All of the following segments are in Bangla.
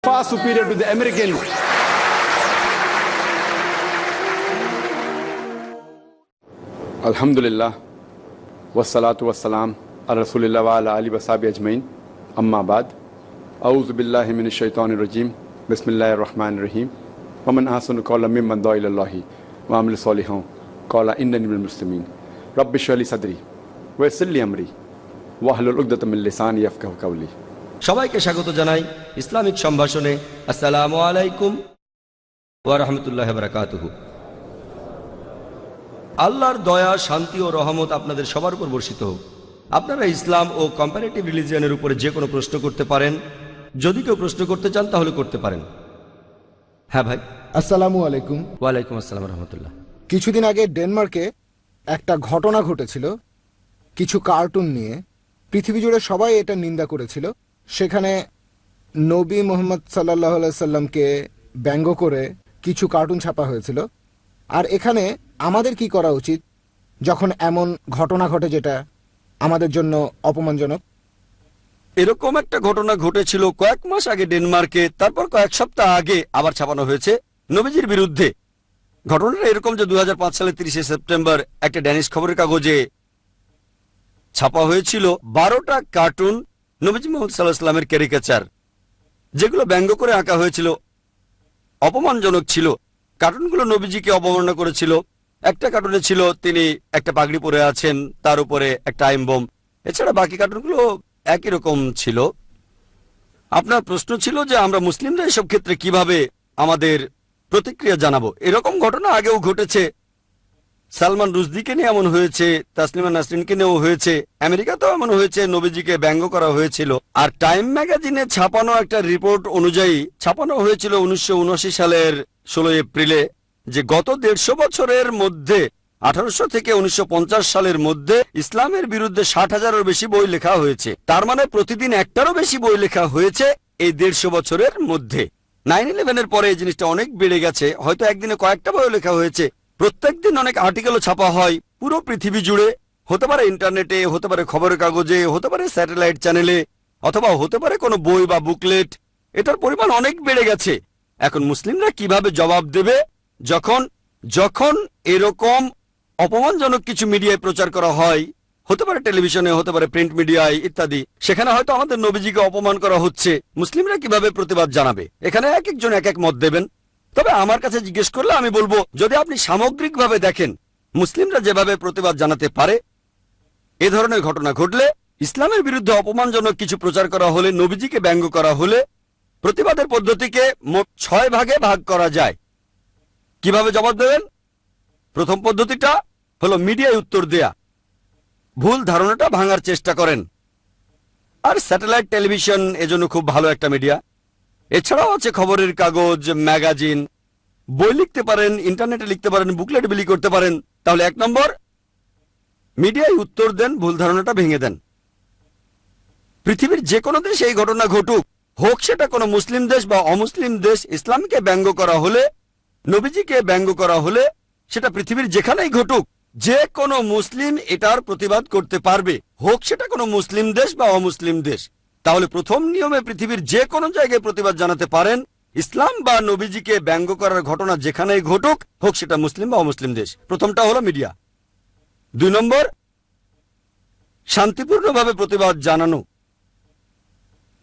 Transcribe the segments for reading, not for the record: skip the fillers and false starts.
far superior to the American. Alhamdulillah, wassalatu wassalam ala rasulillah wa ala alihi wa sahbihi ajmain. Amma ba'd. A'udhu billahi minash shaitanir rajim. Bismillahir rahmanir rahim. Wa man ahsanu qawlan mimman da'a ila Allahi wa amila salihan qala innani minal muslimin. Rabbi shrah li sadri wa yassir li amri wahlul 'uqdatam min lisani yafqahu qawli. সবাইকে স্বাগত জানাই ইসলামিক সম্ভাষণে। আসসালামু আলাইকুম ওয়া রাহমাতুল্লাহি ওয়া বারাকাতুহু। আল্লাহর দয়া, শান্তি ও রহমত আপনাদের সবার উপর বর্ষিত হোক। আপনারা ইসলাম ও কম্পারেটিভ রিলিজিয়নের উপরে যে কোনো প্রশ্ন করতে পারেন। যদি কেউ প্রশ্ন করতে চান তাহলে করতে পারেন। হ্যাঁ ভাই। আসসালামু আলাইকুম। ওয়ালাইকুম আসসালাম রহমতুল্লাহ। কিছুদিন আগে ডেনমার্কে একটা ঘটনা ঘটেছিল কিছু কার্টুন নিয়ে। পৃথিবী জুড়ে সবাই এটা নিন্দা করেছিল। সেখানে নবী মুহাম্মদ সাল্লাল্লাহু আলাইহি সাল্লামকে ব্যঙ্গ করে কিছু কার্টুন ছাপা হয়েছিল। আর এখানে আমাদের কি করা উচিত যখন এমন ঘটনা ঘটে যেটা আমাদের জন্য অপমানজনক? এরকম একটা ঘটনা ঘটেছিল কয়েক মাস আগে ডেনমার্কে, তারপর কয়েক সপ্তাহ আগে আবার ছাপানো হয়েছে নবীজির বিরুদ্ধে। ঘটনাটা এরকম যে 2005 সালের 30শে সেপ্টেম্বর একটা ড্যানিশ খবরের কাগজে ছাপা হয়েছিল 12টা কার্টুন নবীজি মুহাম্মদ সাল্লাল্লাহু আলাইহি ওয়াসাল্লামের ক্যারিকেচার, যেগুলো ব্যঙ্গ করে আঁকা হয়েছিল, অপমানজনক ছিল। কার্টুনগুলো নবীজিকে অবমাননা করেছিল। একটা কার্টুনে ছিল তিনি একটা পাগড়ি পরে আছেন, তার উপরে একটা টাইম বোম। এছাড়া বাকি কার্টুনগুলো একই রকম ছিল। আপনার প্রশ্ন ছিল যে আমরা মুসলিমরা এসব ক্ষেত্রে কিভাবে আমাদের প্রতিক্রিয়া জানাবো। এরকম ঘটনা আগেও ঘটেছে। সালমান রুশদিকে নিয়ে এমন হয়েছে, তাসলিমা নাসরিনকে নিয়েও হয়েছে, আমেরিকাতেও এমন হয়েছে, নবীজিকে ব্যঙ্গ করা হয়েছিল। আর টাইম ম্যাগাজিনে ছাপানো একটা রিপোর্ট অনুযায়ী ছাপানো হয়েছিল 1979 সালের 16 এপ্রিলে যে গত 150 বছরের মধ্যে 1800 থেকে 1950 সালের মধ্যে ইসলামের বিরুদ্ধে 60,000-এর বেশি বই লেখা হয়েছে। তার মানে প্রতিদিন একটারও বেশি বই লেখা হয়েছে এই 150 বছরের মধ্যে। 9/11-এর পরে এই জিনিসটা অনেক বেড়ে গেছে। হয়তো একদিনে কয়েকটা বই লেখা হয়েছে। প্রত্যেকদিন অনেক আর্টিকেলও ছাপা হয় পুরো পৃথিবী জুড়ে। হতে পারে ইন্টারনেটে, হতে পারে খবরের কাগজে, হতে পারে স্যাটেলাইট চ্যানেলে, অথবা হতে পারে কোনো বই বা বুকলেট। এটার পরিমাণ অনেক বেড়ে গেছে। এখন মুসলিমরা কিভাবে জবাব দেবে যখন যখন এরকম অপমানজনক কিছু মিডিয়ায় প্রচার করা হয়, হতে পারে টেলিভিশনে, হতে পারে প্রিন্ট মিডিয়ায় ইত্যাদি, সেখানে হয়তো আমাদের নবীজিকে অপমান করা হচ্ছে। মুসলিমরা কিভাবে প্রতিবাদ জানাবে? এখানে এক একজন এক এক মত দেবেন। তবে আমার কাছে জিজ্ঞেস করলে আমি বলবো, যদি আপনি সামগ্রিকভাবে দেখেন মুসলিমরা যেভাবে প্রতিবাদ জানাতে পারে, এ ধরনের ঘটনা ঘটলে, ইসলামের বিরুদ্ধে অপমানজনক কিছু প্রচার করা হলে, নবীজিকে ব্যঙ্গ করা হলে, প্রতিবাদের পদ্ধতিকে মোট 6 ভাগে ভাগ করা যায়। কিভাবে জবাব দেবেন? প্রথম পদ্ধতিটা হলো মিডিয়ায় উত্তর দেয়া। ভুল ধারণাটা ভাঙার চেষ্টা করেন। আর স্যাটেলাইট টেলিভিশন এজন্য খুব ভালো একটা মিডিয়া। এছাড়াও আছে খবরের কাগজ, ম্যাগাজিন, বই লিখতে পারেন, ইন্টারনেটে লিখতে পারেন, বুকলেট বিলি করতে পারেন। তাহলে 1 নম্বর, মিডিয়ায় উত্তর দেন, ভুল ধারণাটা ভেঙে দেন। পৃথিবীর যে কোনো দেশে এই ঘটনা ঘটুক, হোক সেটা কোনো মুসলিম দেশ বা অমুসলিম দেশ, ইসলামকে ব্যঙ্গ করা হলে, নবীজিকে ব্যঙ্গ করা হলে, সেটা পৃথিবীর যেখানেই ঘটুক, যে কোনো মুসলিম এটার প্রতিবাদ করতে পারবে, হোক সেটা কোনো মুসলিম দেশ বা অমুসলিম দেশ। তাহলে প্রথম নিয়মে পৃথিবীর যে কোনো জায়গায় প্রতিবাদ জানাতে পারেন। ইসলাম বা নবীজিকে ব্যঙ্গ করার ঘটনা যেখানেই ঘটুক, হোক সেটা মুসলিম বা অমুসলিম দেশ। প্রথমটা হলো মিডিয়া। 2 নম্বর, শান্তিপূর্ণভাবে প্রতিবাদ জানানো।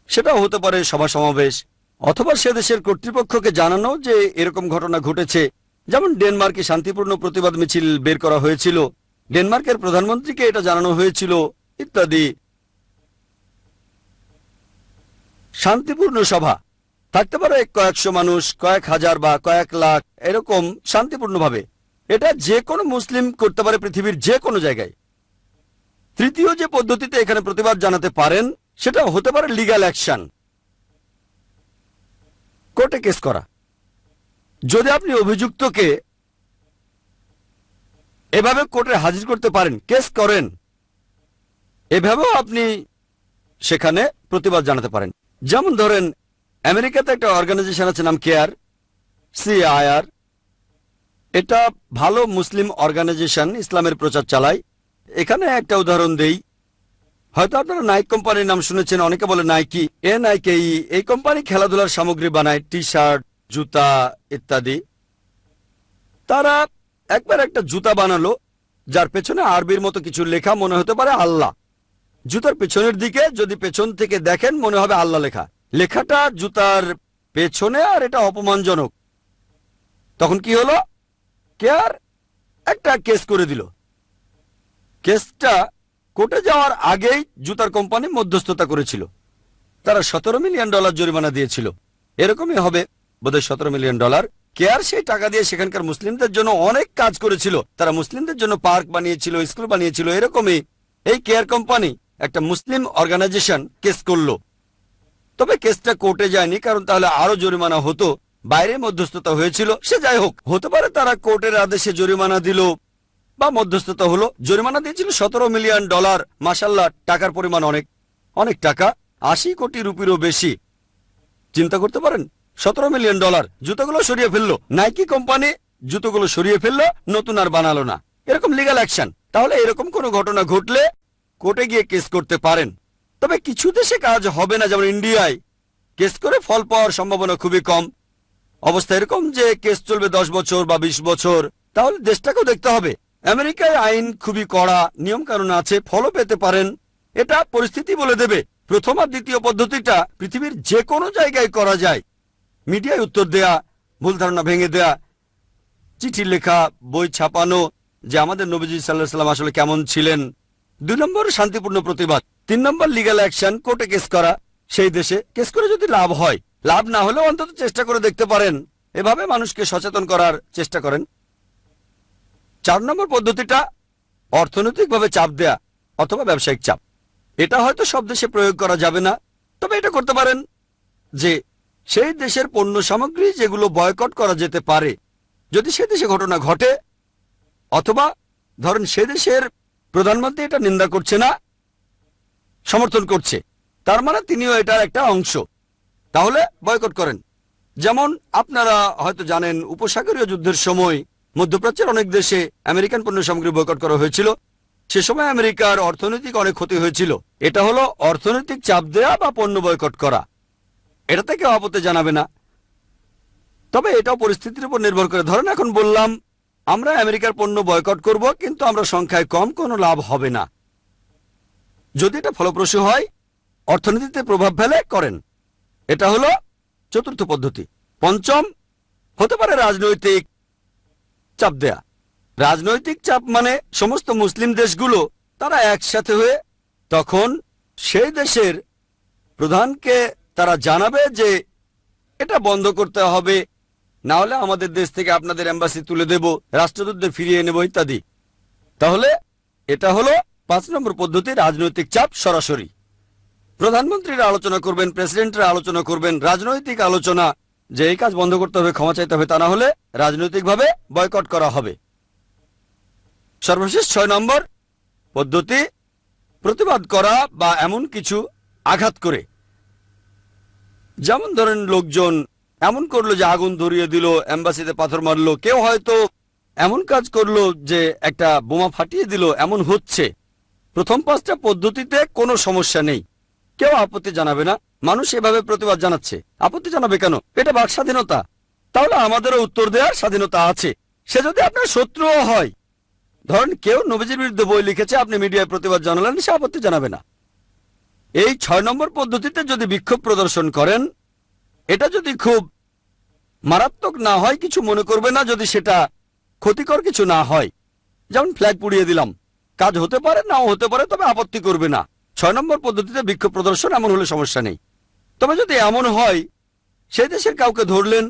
সেটাও হতে পারে সভা সমাবেশ, অথবা সে দেশের কর্তৃপক্ষকে জানানো যে এরকম ঘটনা ঘটেছে। যেমন ডেনমার্কে শান্তিপূর্ণ প্রতিবাদ মিছিল বের করা হয়েছিল, ডেনমার্কের প্রধানমন্ত্রীকে এটা জানানো হয়েছিল ইত্যাদি। শান্তিপূর্ণ সভা থাকতে পারে, কয়েকশো মানুষ, কয়েক হাজার বা কয়েক লাখ, এরকম শান্তিপূর্ণভাবে। এটা যে কোনো মুসলিম করতে পারে পৃথিবীর যে কোনো জায়গায়। তৃতীয় যে পদ্ধতিতে এখানে প্রতিবাদ জানাতে পারেন, সেটা হতে পারে লিগ্যাল অ্যাকশন, কোর্টে কেস করা। যদি আপনি অভিযুক্তকে এভাবে কোর্টে হাজির করতে পারেন, কেস করেন, এভাবেও আপনি সেখানে প্রতিবাদ জানাতে পারেন। যেমন ধরেন আমেরিকাতে একটা অর্গানাইজেশন আছে, নাম কেয়ার, CIR। এটা ভালো মুসলিম অর্গানাইজেশন, ইসলামের প্রচার চালায়। এখানে একটা উদাহরণ দেই। হয়তো আপনারা নাইক কোম্পানির নাম শুনেছেন, অনেকে বলে নাইকি, NIKE। এই কোম্পানি খেলাধুলার সামগ্রী বানায়, টি শার্ট, জুতা ইত্যাদি। তারা একবার একটা জুতা বানালো যার পেছনে আরবির মতো কিছু লেখা, মনে হতে পারে আল্লাহ। জুতার পেছনের দিকে যদি পেছন থেকে দেখেন মনে হবে আল্লাহ লেখা। লেখাটা জুতার পেছনে, আর এটা অপমানজনক। তখন কি হলো, কেয়ার একটা কেস করে দিল। কেসটা কোর্টে যাওয়ার আগেই জুতার কোম্পানি মধ্যস্থতা করেছিল। তারা $17 মিলিয়ন জরিমানা দিয়েছিল। এরকমই হবে বোধহয় $17 মিলিয়ন। কেয়ার সেই টাকা দিয়ে সেখানকার মুসলিমদের জন্য অনেক কাজ করেছিল। তারা মুসলিমদের জন্য পার্ক বানিয়েছিল, স্কুল বানিয়েছিল। এরকমই এই কেয়ার কোম্পানি একটা মুসলিম অর্গানাইজেশন কেস করলো। তবে কেসটা কোর্টে যায়নি, কারণ তাহলে আরো জরিমানা হতো। বাইরে মধ্যস্থতা হয়েছিল। সে যাই হোক, হতে পারে তারা কোর্টের আদেশে জরিমানা দিল বা মধ্যস্থতা হলো। জরিমানা দিয়েছিল $17 মিলিয়ন। মাশাআল্লাহ, টাকার পরিমাণ অনেক অনেক টাকা, 80 কোটি রুপিরও বেশি। চিন্তা করতে পারেন, $17 মিলিয়ন। জুতোগুলো সরিয়ে ফেললো নাইকি কোম্পানি, জুতোগুলো সরিয়ে ফেললো, নতুন আর বানালো না। এরকম লিগ্যাল অ্যাকশন। তাহলে এরকম কোনো ঘটনা ঘটলে কোর্টে গিয়ে কেস করতে পারেন। তবে কিছু দেশে কাজ হবে না, যেমন ইন্ডিয়ায় কেস করে ফল পাওয়ার সম্ভাবনা খুবই কম। অবস্থা এরকম যে কেস চলবে 10 বছর বা 20 বছর। তাহলে দেশটাকেও দেখতে হবে। আমেরিকায় আইন খুবই কড়া, নিয়ম কানুন আছে, ফলও পেতে পারেন। এটা পরিস্থিতি বলে দেবে। প্রথম আর দ্বিতীয় পদ্ধতিটা পৃথিবীর যে কোনো জায়গায় করা যায়। মিডিয়ায় উত্তর দেয়া, ভুল ধারণা ভেঙে দেয়া, চিঠি লেখা, বই ছাপানো যে আমাদের নবীজি সাল্লাল্লাহু আলাইহি সাল্লাম আসলে কেমন ছিলেন। 2 নম্বর শান্তিপূর্ণ প্রতিবাদ। 3 নম্বর লিগ্যাল অ্যাকশন, কোর্টে কেস করা। সেই দেশে কেস করে যদি লাভ হয়, লাভ না হলেও অন্তত চেষ্টা করে দেখতে পারেন। এভাবে মানুষকে সচেতন করার চেষ্টা করেন। 4 নম্বর পদ্ধতিটা অর্থনৈতিকভাবে চাপ দেয়া অথবা ব্যবসায়িক চাপ। এটা হয়তো সব দেশে প্রয়োগ করা যাবে না, তবে এটা করতে পারেন যে সেই দেশের পণ্য সামগ্রী যেগুলো বয়কট করা যেতে পারে, যদি সে দেশে ঘটনা ঘটে, অথবা ধরেন সে দেশের প্রধানমন্ত্রী এটা নিন্দা করছে না, সমর্থন করছে, তার মানে তিনিও এটার একটা অংশ, তাহলে বয়কট করেন। যেমন আপনারা হয়তো জানেন, উপসাগরীয় যুদ্ধের সময় মধ্যপ্রাচ্যের অনেক দেশে আমেরিকান পণ্য সামগ্রী বয়কট করা হয়েছিল। সে সময় আমেরিকার অর্থনৈতিক অনেক ক্ষতি হয়েছিল। এটা হলো অর্থনৈতিক চাপ দেয়া বা পণ্য বয়কট করা। এটাতে কেউ আপত্তি জানাবে না। তবে এটাও পরিস্থিতির উপর নির্ভর করে। ধরেন এখন বললাম আমরা আমেরিকার পণ্য বয়কট করব, কিন্তু আমরা সংখ্যায় কম, কোনো লাভ হবে না। যদি এটা ফলপ্রসূ হয়, অর্থনীতিতে প্রভাব ফেলে, করেন। এটা হলো 4র্থ পদ্ধতি। 5ম হতে পারে রাজনৈতিক চাপ দেয়া। রাজনৈতিক চাপ মানে সমস্ত মুসলিম দেশগুলো তারা একসাথে হয়ে তখন সেই দেশের প্রধানকে তারা জানাবে যে এটা বন্ধ করতে হবে, না হলে আমাদের দেশ থেকে আপনাদের এম্বাসি তুলে দেব, রাষ্ট্রদূতদের ফিরিয়ে নেব ইত্যাদি। তাহলে এটা হলো 5 নম্বর পদ্ধতি, রাজনৈতিক চাপ সরাসরি। প্রধানমন্ত্রীরা আলোচনা করবেন, প্রেসিডেন্টরা আলোচনা করবেন, রাজনৈতিক আলোচনা যে এই কাজ বন্ধ করতে হবে, ক্ষমা চাইতে হবে, তা না হলে রাজনৈতিকভাবে বয়কট করা হবে। সর্বশেষ 6 নম্বর পদ্ধতি, প্রতিবাদ করা বা এমন কিছু আঘাত করে। যেমন ধরেন লোকজন এমন করলো যে আগুন ধরিয়ে দিল, এম্বাসিতে পাথর মারলো, কেউ হয়তো এমন কাজ করলো যে একটা বোমা ফাটিয়ে দিল। এমন হচ্ছে। প্রথম 5টা পদ্ধতিতে কোনো সমস্যা নেই, কেউ আপত্তি জানাবে না। মানুষ এভাবে প্রতিবাদ জানাচ্ছে, আপত্তি জানাবে কেন? এটা বাক স্বাধীনতা। তাহলে আমাদেরও উত্তর দেওয়ার স্বাধীনতা আছে। সে যদি আপনার শত্রুও হয়, ধরেন কেউ নবীজির বিরুদ্ধে বই লিখেছে, আপনি মিডিয়ায় প্রতিবাদ জানালেন, সে আপত্তি জানাবে না। এই 6 নম্বর পদ্ধতিতে যদি বিক্ষোভ প্রদর্শন করেন, এটা যদি খুব মারাত্মক না হয়, কিছু মনে করবে না, যদি সেটা ক্ষতিকর কিছু না হয়, যেমন ফ্ল্যাগ পুড়িয়ে দিলাম, কাজ হতে পারে নাও হতে পারে, তবে আপত্তি করবে না। 6 নম্বর পদ্ধতিতে বিক্ষোভ প্রদর্শন এমন হলে সমস্যা নেই। তবে যদি এমন হয় সেই দেশের কাউকে ধরলেন,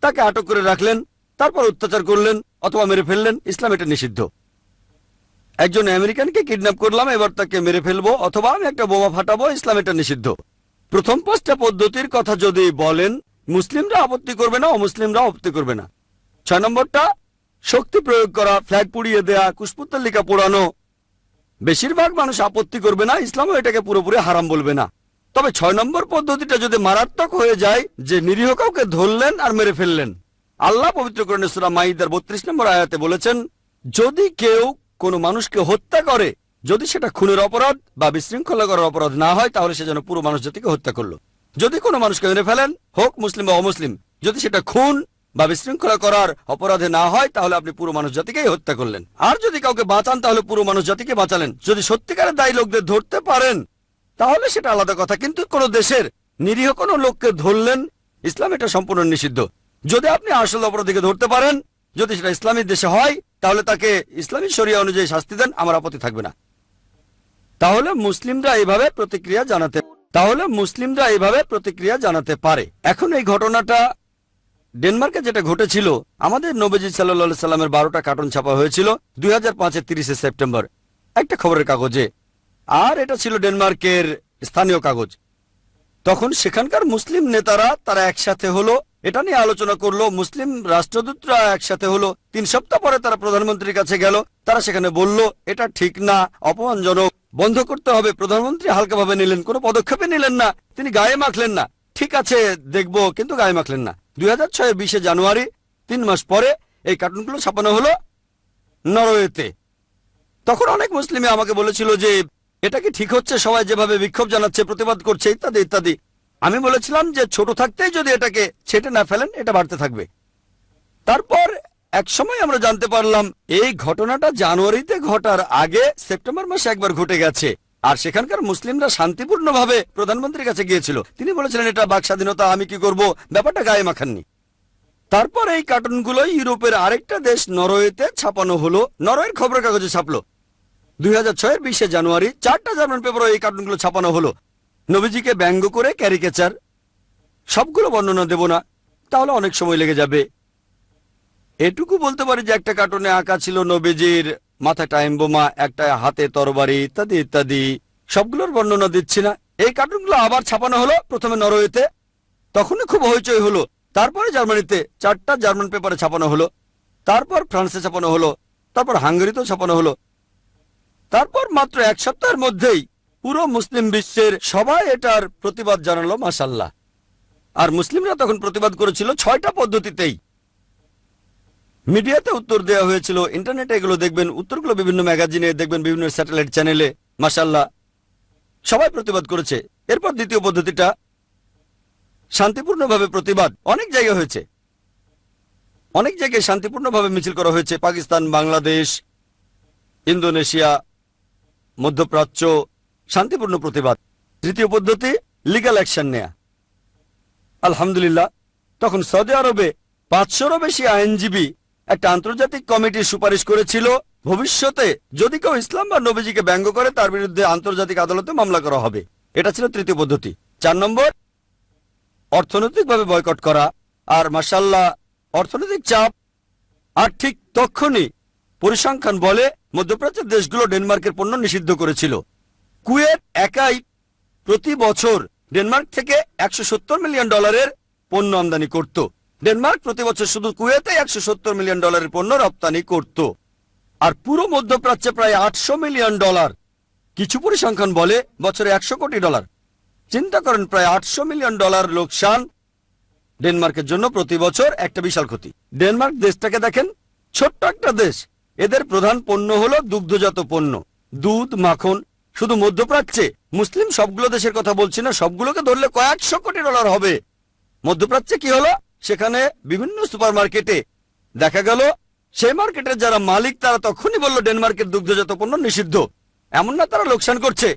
তাকে আটক করে রাখলেন, তারপর অত্যাচার করলেন অথবা মেরে ফেললেন, ইসলাম এটা নিষিদ্ধ। একজন আমেরিকানকে কিডন্যাপ করলাম, এবার তাকে মেরে ফেলবো অথবা আমি একটা বোমা ফাটাবো, ইসলাম এটা নিষিদ্ধ। প্রথম 5টা পদ্ধতির কথা যদি বলেন, মুসলিমরা আপত্তি করবে না, অমুসলিমরা আপত্তি করবে না। 6 নম্বরটা শক্তি প্রয়োগ করা, ফ্ল্যাগ পুড়িয়ে দেয়া, কুশপুত্তলিকা পোড়ানো, বেশিরভাগ মানুষ আপত্তি করবে না, ইসলামও এটাকে পুরোপুরি হারাম বলবে না। তবে 6 নম্বর পদ্ধতিটা যদি মারাত্মক হয়ে যায়, যে নিরীহ কাউকে ধরলেন আর মেরে ফেললেন, আল্লাহ পবিত্র কোরআনে সূরা মাইদার 32 নম্বর আয়াতে বলেছেন, যদি কেউ কোনো মানুষকে হত্যা করে, যদি সেটা খুনের অপরাধ বা বিশৃঙ্খলা করার অপরাধ না হয় তাহলে সে যেন পুরো মানুষ জাতিকে হত্যা করলো। যদি কোনো মানুষকে মেরে ফেলেন, হোক মুসলিম বা অমুসলিম, যদি সেটা খুন বা বিশৃঙ্খলা করার অপরাধে না হয় তাহলে আপনি পুরো মানুষ জাতিকেই হত্যা করলেন। আর যদি কাউকে বাঁচান তাহলে পুরো মানুষ জাতিকে বাঁচালেন। যদি সত্যিকারের দায়ী লোকদের ধরতে পারেন তাহলে সেটা আলাদা কথা, কিন্তু কোন দেশের নিরীহ কোনো লোককে ধরলেন, ইসলাম এটা সম্পূর্ণ নিষিদ্ধ। যদি আপনি আসল অপরাধীকে ধরতে পারেন, যদি সেটা ইসলামী দেশে হয়, তাহলে তাকে ইসলামী শরিয়া অনুযায়ী শাস্তি দেন, আমার আপত্তি থাকবে না। তাহলে মুসলিমরা এইভাবে প্রতিক্রিয়া জানাতে পারে। এখন এই ঘটনাটা ডেনমার্কে যেটা ঘটেছিল, আমাদের নবীজি সাল্লাল্লাহু সাল্লামের 12টা কার্টুন ছাপা হয়েছিল 2005-এর 30শে সেপ্টেম্বর একটা খবরের কাগজে, আর এটা ছিল ডেনমার্কের স্থানীয় কাগজ। তখন সেখানকার মুসলিম নেতারা তারা একসাথে হলো, এটা নিয়ে আলোচনা করলো। মুসলিম রাষ্ট্রদূতরা একসাথে হলো। 3 সপ্তাহ পরে তারা প্রধানমন্ত্রীর কাছে গেল। তারা সেখানে বলল এটা ঠিক না, অপমানজনক, বন্ধ করতে হবে। প্রধানমন্ত্রী হালকাভাবে নিলেন, কোনো পদক্ষেপে নিলেন না, তিনি গায়ে মাখলেন না। ঠিক আছে দেখবো, কিন্তু গায়ে মাখলেন না। 2006-এর 20শে জানুয়ারি, 3 মাস পরে এই কার্টুনগুলো ছাপানো হলো নরওয়েতে। তখন অনেক মুসলিমে আমাকে বলেছিল যে এটা কি ঠিক হচ্ছে, সবাই যেভাবে বিক্ষোভ জানাচ্ছে, প্রতিবাদ করছে, ইত্যাদি ইত্যাদি। আমি বলেছিলাম যে ছোট থাকতেই যদি এটাকে ছেটে না ফেলেন এটা বাড়তে থাকবে। তারপর এক সময় আমরা জানতে পারলাম এই ঘটনাটা জানুয়ারিতে ঘটার আগে সেপ্টেম্বর মাসে একবার ঘটে গেছে, আর সেখানকার মুসলিমরা শান্তিপূর্ণভাবে প্রধানমন্ত্রীর কাছে গিয়েছিল। তিনি বলেছিলেন এটা বাক স্বাধীনতা, আমি কি করব, ব্যাপারটা গায়ে মাখাননি। তারপর এই কার্টুনগুলো ইউরোপের আরেকটা দেশ নরওয়েতে ছাপানো হলো, নরওয়ের খবরের কাগজে ছাপলো। 2006-এর 20শে জানুয়ারি 4টা জার্মান পেপারে এই কার্টুনগুলো ছাপানো হলো। নবীজিকে ব্যঙ্গ করে ক্যারিকেচার, সবগুলো বর্ণনা দেব না, তাহলে অনেক সময় লেগে যাবে। এটুকু বলতে পারি যে একটা কার্টুনে আঁকা ছিল নবীজির মাথায় টাইম বোমা, একটা হাতে তরবারি, ইত্যাদি ইত্যাদি। সবগুলোর বর্ণনা দিচ্ছি না। এই কার্টুনগুলো আবার ছাপানো হলো, প্রথমে নরওয়েতে, তখনই খুব হইচই হলো। তারপরে জার্মানিতে 4টা জার্মান পেপারে ছাপানো হলো, তারপর ফ্রান্সে ছাপানো হলো, তারপর হাঙ্গেরিতেও ছাপানো হলো। তারপর মাত্র 1 সপ্তাহের মধ্যেই পুরো মুসলিম বিশ্বের সবাই এটার প্রতিবাদ জানালো, মাশাআল্লাহ। আর মুসলিমরা তখন প্রতিবাদ করেছিল 6টা পদ্ধতিতেই। মিডিয়াতে উত্তর দেওয়া হয়েছিল, ইন্টারনেটে এগুলো দেখবেন, উত্তরগুলো বিভিন্ন ম্যাগাজিনে দেখবেন, বিভিন্ন স্যাটেলাইট চ্যানেলে, মাশাআল্লাহ সবাই প্রতিবাদ করেছে। এরপর দ্বিতীয় পদ্ধতিটা শান্তিপূর্ণভাবে প্রতিবাদ, অনেক জায়গায় হয়েছে, অনেক জায়গায় শান্তিপূর্ণভাবে মিছিল করা হয়েছে, পাকিস্তান, বাংলাদেশ, ইন্দোনেশিয়া, মধ্যপ্রাচ্য, শান্তিপূর্ণ প্রতিবাদ। তৃতীয় পদ্ধতি লিগ্যাল অ্যাকশন নেয়া। আলহামদুলিল্লাহ তখন সৌদি আরবে 500-রও বেশি আইনজীবী একটা আন্তর্জাতিক কমিটির সুপারিশ করেছিল, ভবিষ্যতে যদি কেউ ইসলাম বা নবীজিকে ব্যঙ্গ করে তার বিরুদ্ধে আন্তর্জাতিক আদালতে মামলা করা হবে। এটা ছিল তৃতীয় পদ্ধতি। 4 নম্বর অর্থনৈতিকভাবে বয়কট করা। আর মাশাআল্লাহ অর্থনৈতিক চাপ, আর ঠিক তখনই পরিসংখ্যান বলে মধ্যপ্রাচ্যের দেশগুলো ডেনমার্কের পণ্য নিষিদ্ধ করেছিল। কুয়েত একাই প্রতি বছর ডেনমার্ক থেকে $170 মিলিয়ন পণ্য আমদানি করত। ডেনমার্ক প্রতি বছর শুধু কুয়েতে $170 মিলিয়ন পণ্য রপ্তানি করত, আর পুরো মধ্যপ্রাচ্যে প্রায় $800 মিলিয়ন। কিছু পরিসংখ্যান বলে বছরে $100 কোটি। চিন্তা করেন, প্রায় $800 মিলিয়ন লোকসান ডেনমার্কের জন্য প্রতি বছর, একটা বিশাল ক্ষতি। ডেনমার্ক দেশটাকে দেখেন, ছোট্ট একটা দেশ, এদের প্রধান পণ্য হলো দুগ্ধজাত পণ্য, দুধ, মাখন। শুধু মধ্যপ্রাচ্যে, মুসলিম সবগুলো দেশের কথা বলছি না, সবগুলোকে ধরলে কয়েকশো কোটি ডলার হবে। মধ্যপ্রাচ্যে কি হলো, সেখানে বিভিন্ন সুপারমার্কেটে দেখা গেল সেই মার্কেটের যারা মালিক তারা তখনই বলল ডেনমার্কের দুগ্ধজাত পণ্য নিষিদ্ধ। এমন না তারা লোকসান করছে,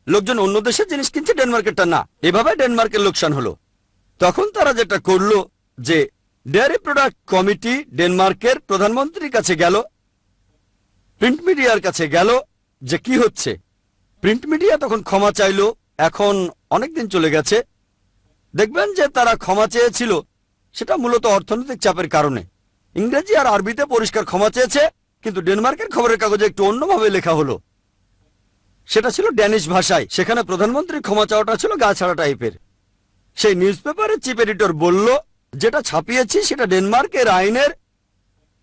লোকজন অন্য দেশের জিনিস কিনছে, ডেনমার্কেরটা না। এভাবে ডেনমার্কের লোকসান হলো। তখন তারা যেটা করলো যে ডেয়ারি প্রোডাক্ট কমিটি ডেনমার্কের প্রধানমন্ত্রীর কাছে গেল, প্রিন্ট মিডিয়ার কাছে গেল যে কি হচ্ছে। প্রিন্ট মিডিয়া তখন ক্ষমা চাইল। এখন অনেকদিন চলে গেছে, দেখবেন যে তারা ক্ষমা চেয়েছিল সেটা মূলত অর্থনৈতিক চাপের কারণে। ইংরেজি আর আরবিতে পরিষ্কার ক্ষমা চেয়েছে, কিন্তু ডেনমার্কের খবরের কাগজে একটু অন্যভাবে লেখা হলো, সেটা ছিল ড্যানিশ ভাষায়। সেখানে প্রধানমন্ত্রীর ক্ষমা চাওয়াটা ছিল গা ছাড়া টাইপের। সেই নিউজ পেপারের চিফ এডিটর বলল, যেটা ছাপিয়েছি সেটা ডেনমার্কের আইনের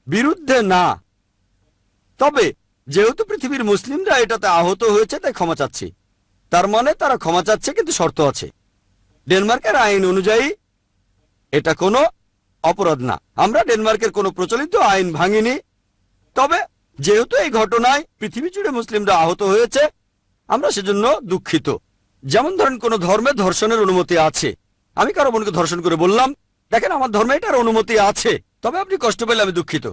বিরুদ্ধে না, তবে যেহেতু পৃথিবীর মুসলিমরা এটাতে আহত হয়েছে তাই ক্ষমা চাচ্ছি। তার মানে তারা ক্ষমা চাচ্ছে, কিন্তু শর্ত আছে। ডেনমার্কের আইন অনুযায়ী এটা কোনো অপরাধ না। আমরা ডেনমার্কের কোনো প্রচলিত আইন ভাঙিনি, তবে যেহেতু এই ঘটনায় পৃথিবী জুড়ে মুসলিমরা আহত হয়েছে, আমরা সেজন্য দুঃখিত। যেমন ধরেন কোন ধর্মে ধর্ষণের অনুমতি আছে, আমি কারো বোনকে ধর্ষণ করে বললাম, দেখেন আমার ধর্মে এটার অনুমতি আছে, তবে আপনি কষ্ট পেলে আমি দুঃখিত।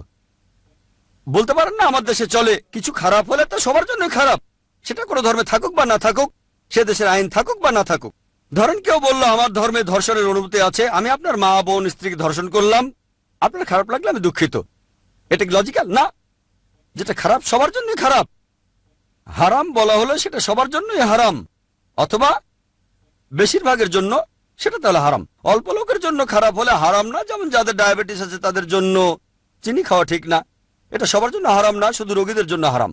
বলতে পারেন না আমার দেশে চলে, কিছু খারাপ হলে তা সবার জন্য খারাপ, সেটা কোনো ধর্মে থাকুক বা না থাকুক, সে দেশের আইন থাকুক বা না থাকুক। ধরেন কেউ বললো আমার ধর্মে ধর্ষণের অনুমতি আছে, আমি আপনার মা বোন স্ত্রীকে ধর্ষণ করলাম, আপনার খারাপ লাগলে আমি দুঃখিত। এটা কি লজিক্যাল? না। যেটা খারাপ সবার জন্যই খারাপ। হারাম বলা হলো সেটা সবার জন্যই হারাম, অথবা বেশিরভাগের জন্য সেটা তাহলে হারাম। অল্প লোকের জন্য খারাপ হলে হারাম না, যেমন যাদের ডায়াবেটিস আছে তাদের জন্য চিনি খাওয়া ঠিক না, এটা সবার জন্য হারাম না, শুধু রোগীদের জন্য হারাম।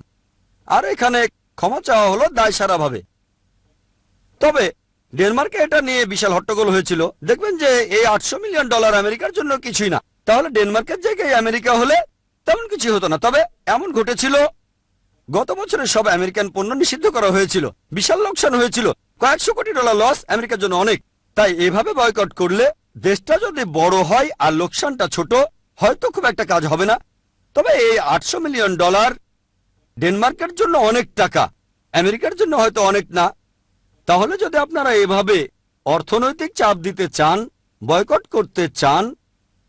আর এখানে ক্ষমা চাওয়া হলো দায় সারাভাবে। তবে ডেনমার্কে এটা নিয়ে বিশাল হট্টগোল হয়েছিল। দেখবেন যে এই $800 মিলিয়ন আমেরিকার জন্য কিছুই না, তাহলে ডেনমার্কের জায়গায় আমেরিকা হলে তেমন কিছু হতো না। তবে এমন ঘটেছিল, গত বছরের সব আমেরিকান পণ্য নিষিদ্ধ করা হয়েছিল, বিশাল লোকসান হয়েছিল, কয়েকশো কোটি ডলার লস আমেরিকার জন্য অনেক। তাই এভাবে বয়কট করলে দেশটা যদি বড় হয় আর লোকসানটা ছোট, হয়তো খুব একটা কাজ হবে না। তবে এই $800 মিলিয়ন ডেনমার্কের জন্য অনেক টাকা, আমেরিকার জন্য হয়তো অনেক না। তাহলে যদি আপনারা এভাবে অর্থনৈতিক চাপ দিতে চান, বয়কট করতে চান,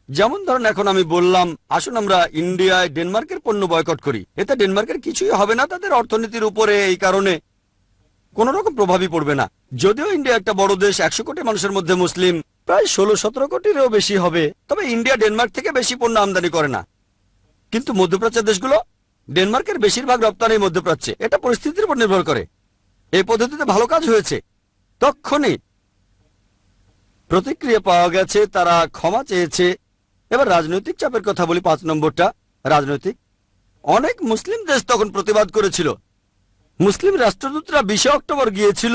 যেমন ধরুন এখন আমি বললাম আসুন আমরা ইন্ডিয়ায় ডেনমার্কের পণ্য বয়কট করি, এতে ডেনমার্কের কিছুই হবে না, তাদের অর্থনীতির উপরে এই কারণে কোন রকম প্রভাবই পড়বে না। যদিও ইন্ডিয়া একটা বড় দেশ, 100 কোটি মানুষের মধ্যে মুসলিম প্রায় 16-17 কোটিরও বেশি হবে, তবে ইন্ডিয়া ডেনমার্ক থেকে বেশি পণ্য আমদানি করে না। কিন্তু মধ্যপ্রাচ্যের দেশগুলো ডেনমার্কের বেশিরভাগ রপ্তানি মধ্যপ্রাচ্যে, এটা পরিস্থিতির উপর নির্ভর করে। এই পদ্ধতিতে ভালো কাজ হয়েছে, তখনই প্রতিক্রিয়া পাওয়া গেছে, তারা ক্ষমা চেয়েছে। এবার রাজনৈতিক চাপের কথা বলি, 5 নম্বরটা রাজনৈতিক। অনেক মুসলিম দেশ তখন প্রতিবাদ করেছিল। মুসলিম রাষ্ট্রদূতরা 20 অক্টোবর গিয়েছিল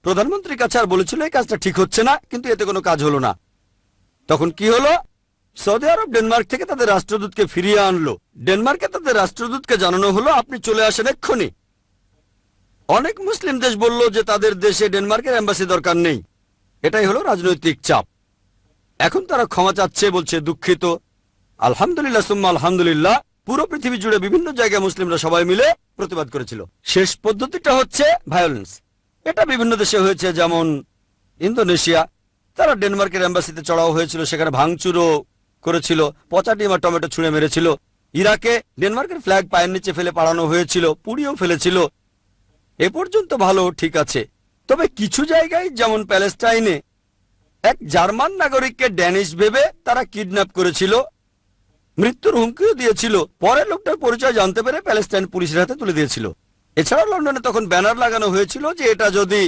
প্রধানমন্ত্রীর কাছে আর বলেছিল এই কাজটা ঠিক হচ্ছে না, কিন্তু এতে কোনো কাজ হলো না। তখন কি হলো, সৌদি আরব ডেনমার্ক থেকে তাদের রাষ্ট্রদূতকে ফিরিয়ে আনলো। ডেনমার্কে তাদের রাষ্ট্রদূতকে জানানো হলো আপনি চলে আসেন এক্ষুনি। অনেক মুসলিম দেশ বলল যে তাদের দেশে ডেনমার্কের এম্বাসি দরকার নেই। এটাই হলো রাজনৈতিক চাপ। এখন তারা ক্ষমা চাচ্ছে, বলছে দুঃখিত। আলহামদুলিল্লাহ সুম্মা আলহামদুলিল্লাহ, পুরো পৃথিবী জুড়ে বিভিন্ন জায়গায় মুসলিমরা সবাই মিলে প্রতিবাদ করেছিল। শেষ পদ্ধতিটা হচ্ছে ভায়োলেন্স। এটা বিভিন্ন দেশে হয়েছে, যেমন ইন্দোনেশিয়া, তারা ডেনমার্কের এম্বাসিতে চড়াও হয়েছিল, সেখানে ভাঙচুরও করেছিল, পচা ডিম আর টমেটো ছুঁড়ে মেরেছিল। ইরাকে ডেনমার্কের ফ্ল্যাগ পায়ের নিচে ফেলে পাড়ানো হয়েছিল, পুড়িয়েও ফেলেছিল। এ পর্যন্ত ভালো, ঠিক আছে। তবে কিছু জায়গায় যেমন প্যালেস্টাইনে এক জার্মান নাগরিককে ড্যানিশ ভেবে তারা কিডন্যাপ করেছিল, মৃত্যুর হুমকিও দিয়েছিল। পরে লোকটার পরিচয় জানতে পেরে প্যালেস্টাইন পুলিশের হাতে তুলে দিয়েছিল। এছাড়াও লন্ডনে তখন ব্যানার লাগানো হয়েছিল যে এটা যদি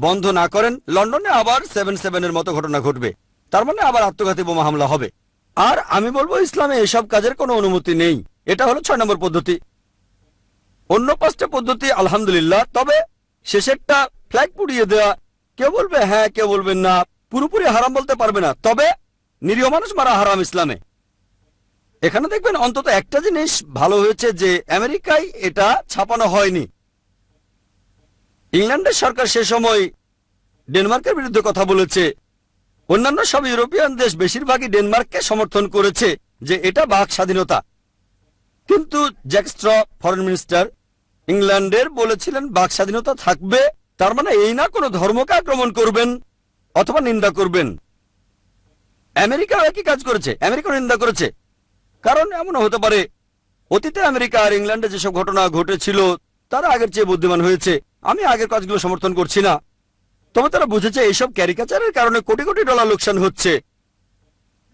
বন্ধ না করেন লন্ডনে আবার 7/7 মতো ঘটনা ঘটবে, তার মানে আবার আত্মঘাতী বোমা হামলা হবে। আর আমি বলবো ইসলামে এসব কাজের কোনো অনুমতি নেই। এটা হলো 6 নম্বর পদ্ধতি। অন্য 5টা পদ্ধতি আলহামদুলিল্লাহ, তবে শেষেরটা ফ্ল্যাগ পুড়িয়ে দেওয়া, কেউ বলবে হ্যাঁ, কেউ বলবেন না, পুরোপুরি হারাম বলতে পারবে না, তবে নিরীহ মানুষ মারা হারাম ইসলামে। এখানে দেখবেন অন্তত একটা জিনিস ভালো হয়েছে, যে আমেরিকায় এটা ছাপানো হয়নি। ইংল্যান্ডের সরকার সে সময় ডেনমার্কের বিরুদ্ধে কথা বলেছে, অন্যান্য সব ইউরোপিয়ান দেশ বেশিরভাগই ডেনমার্ককে সমর্থন করেছে যে এটা বাক স্বাধীনতা। কিন্তু জ্যাক স্ট্র ফরেন মিনিস্টার ইংল্যান্ডের বলেছিলেন বাক স্বাধীনতা থাকবে, তার মানে এই না কোনো ধর্মকে আক্রমণ করবেন অথবা নিন্দা করবেন। আমেরিকাও একই কাজ করেছে, আমেরিকা নিন্দা করেছে। কারণ এমনও হতে পারে অতীতে আমেরিকা আর ইংল্যান্ডে যেসব ঘটনা ঘটেছিল তারা আগের চেয়ে বুদ্ধিমান হয়েছে। আমি আগের কাজগুলো সমর্থন করছি না, তবে তারা বুঝেছে এইসব ক্যারিকাচারের কারণে কোটি কোটি ডলার লোকসান হচ্ছে।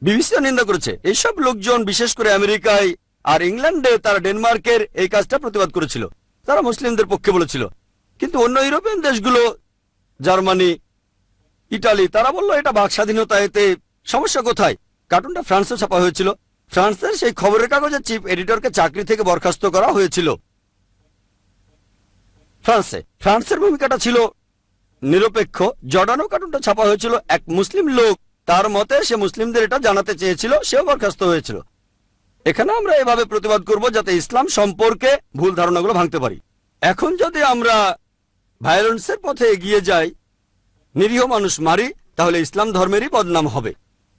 বিবিসিও নিন্দা করেছে। এইসব লোকজন বিশেষ করে আমেরিকায় আর ইংল্যান্ডে তারা ডেনমার্কের এই কাজটা প্রতিবাদ করেছিল, তারা মুসলিমদের পক্ষে বলেছিল। কিন্তু অন্য ইউরোপিয়ান দেশগুলো, জার্মানি, ইটালি, তারা বলল এটা বাক স্বাধীনতা, এতে সমস্যা কোথায়? কার্টুনটা ফ্রান্সে ছাপা হয়েছিল। ফ্রান্সের সেই খবরের কাগজের চিফ এডিটরকে চাকরি থেকে বরখাস্ত করা হয়েছিল। ফ্রান্সের ভূমিকাটা ছিল নিরপেক্ষ। জর্ডানও কার্টুনটা ছাপা হয়েছিল, এক মুসলিম লোক, তার মতে সে মুসলিমদের এটা জানাতে চেয়েছিল, সেও বরখাস্ত হয়েছিল। এখানে আমরা এভাবে প্রতিবাদ করব যাতে ইসলাম সম্পর্কে ভুল ধারণাগুলো ভাঙতে পারি। এখন যদি আমরা ভায়োলেন্সের পথে এগিয়ে যাই, নিরীহ মানুষ মারি, তাহলে ইসলাম ধর্মেরই বদনাম হবে।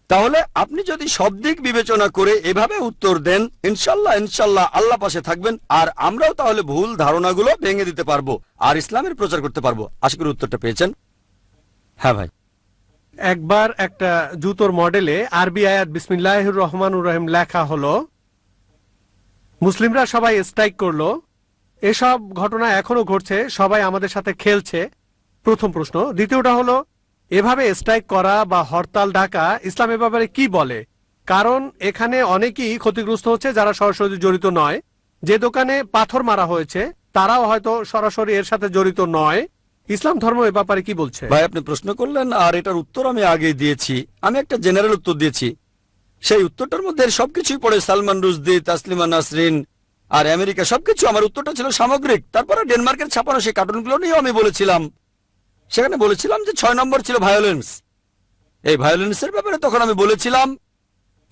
তাহলে আপনি যদি সব দিক বিবেচনা করে এভাবে উত্তর দেন, ইনশাল্লাহ ইনশাল্লাহ আল্লাহ পাশে থাকবেন, আর আমরাও তাহলে ভুল ধারণাগুলো ভেঙে দিতে পারবো আর ইসলামের প্রচার করতে পারবো। আশা করি উত্তরটা পেয়েছেন। হ্যাঁ ভাই। একবার একটা জুতোর মডেলে আরবি আয়াত বিসমিল্লাহির রহমানুর রহিম লেখা হলো, মুসলিমরা সবাই স্ট্রাইক করলো, এসব ঘটনা এখনো ঘটছে, সবাই আমাদের সাথে খেলছে। প্রথম প্রশ্ন। দ্বিতীয়টা হলো, এভাবে স্ট্রাইক করা বা হরতাল ডাকা ইসলামের ব্যাপারে কি বলে? কারণ এখানে অনেকেই ক্ষতিগ্রস্ত হচ্ছে যারা সরাসরি জড়িত নয়। যে দোকানে পাথর মারা হয়েছে তারাও হয়তো সরাসরি এর সাথে জড়িত নয়। ইসলাম ধর্ম এ ব্যাপারে কি বলছে? ভাই আপনি প্রশ্ন করলেন আর এটার উত্তর আমি আগেই দিয়েছি। আমি একটা জেনারেল উত্তর দিয়েছি, সেই উত্তরটার মধ্যে সবকিছুই পড়ে, সালমান রুশদি, তাসলিমা নাসরিন আর আমেরিকা সবকিছু। আমার উত্তরটা ছিল সামগ্রিক। তারপরে ডেনমার্কের ছাপানো সেই কার্টুনগুলো নিয়েও আমি বলেছিলাম, সেখানে বলেছিলাম যে 6 নম্বর ছিল ভায়োলেন্স। এই ভায়োলেন্সের ব্যাপারে তখন আমি বলেছিলাম,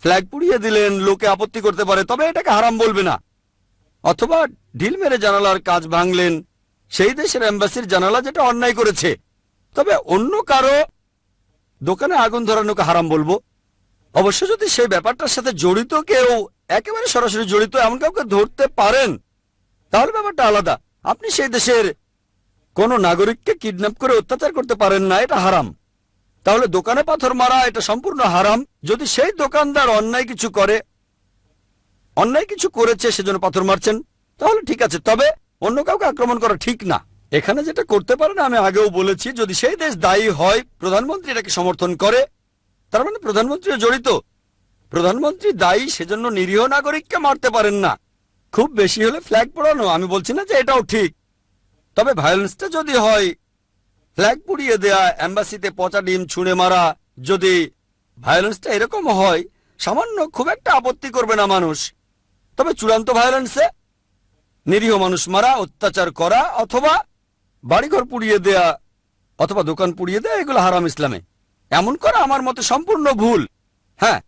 ফ্ল্যাগ পুড়িয়ে দিলেন, লোকে আপত্তি করতে পারে, তবে এটাকে হারাম বলবে না। অথবা ঢিল মেরে জানালার কাজ ভাঙলেন, সেই দেশের এম্বাসির জানালা, যেটা অন্যায় করেছে, তবে অন্য কারো দোকানে আগুন ধরানোকে হারাম বলবো। অবশ্য যদি সেই ব্যাপারটার সাথে জড়িত কেউ, একেবারে সরাসরি জড়িত এমন কাউকে ধরতে পারেন, তাহলে ব্যাপারটা আলাদা। আপনি সেই দেশের কোন নাগরিককে কিডন্যাপ করে অত্যাচার করতে পারেন না, এটা হারাম। তাহলে দোকানে পাথর মারা এটা সম্পূর্ণ হারাম। যদি সেই দোকানদার অন্যায় কিছু করে, অন্যায় কিছু করেছে সেজন্য পাথর মারছেন, তাহলে ঠিক আছে, তবে অন্য কাউকে আক্রমণ করা ঠিক না। এখানে যেটা করতে পারেন, আমি আগেও বলেছি, যদি সেই দেশ দায়ী হয়, প্রধানমন্ত্রী এটাকে সমর্থন করে, তার মানে প্রধানমন্ত্রীও জড়িত। প্রধানমন্ত্রী দায়ী, সেজন্য নিরীহ নাগরিককে মারতে পারেন না। খুব বেশি হলে ফ্ল্যাগ পোড়ানো, আমি বলছি না যে এটাও ঠিক, তবে ভায়োলেন্সটা যদি হয়, ফ্ল্যাগ পুড়িয়ে দেয়া, এম্বাসিতে পচা ডিম ছুঁড়ে মারা, যদি ভায়োলেন্সটা এরকম হয়, সামান্য খুব একটা আপত্তি করবে না মানুষ। তবে চূড়ান্ত ভায়োলেন্সে নিরীহ মানুষ মারা, অত্যাচার করা, অথবা বাড়িঘর পুড়িয়ে দেয়া, অথবা দোকান পুড়িয়ে দেয়া, এগুলো হারাম ইসলামে। এমন করা আমার মতে সম্পূর্ণ ভুল। হ্যাঁ,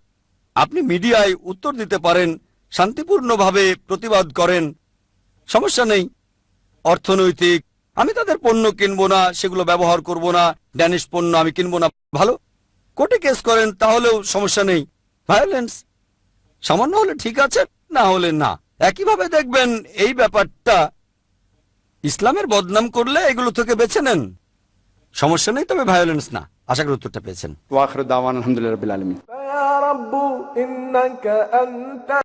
আপনি মিডিয়ায় উত্তর দিতে পারেন, শান্তিপূর্ণভাবে প্রতিবাদ করেন, সমস্যা নেই। অর্থনৈতিক, আমি তাদের পণ্য কিনবো না, সেগুলো ব্যবহার করব না, ড্যানিশ পণ্য আমি কিনবো না, ভালো। কোর্টে কেস করেন, তাহলেও সমস্যা নেই। ভায়োলেন্স সামান্য হলে ঠিক আছে, না হলে না। একইভাবে দেখবেন এই ব্যাপারটা ইসলামের বদনাম করলে এগুলো থেকে বেছে নেন, সমস্যা নেই, তবে ভায়োলেন্স না। আশা করি উত্তরটা পেয়েছেন। ওয়া আখিরু দাওয়ানা আলহামদুলিল্লাহি রাব্বিল আলামিন।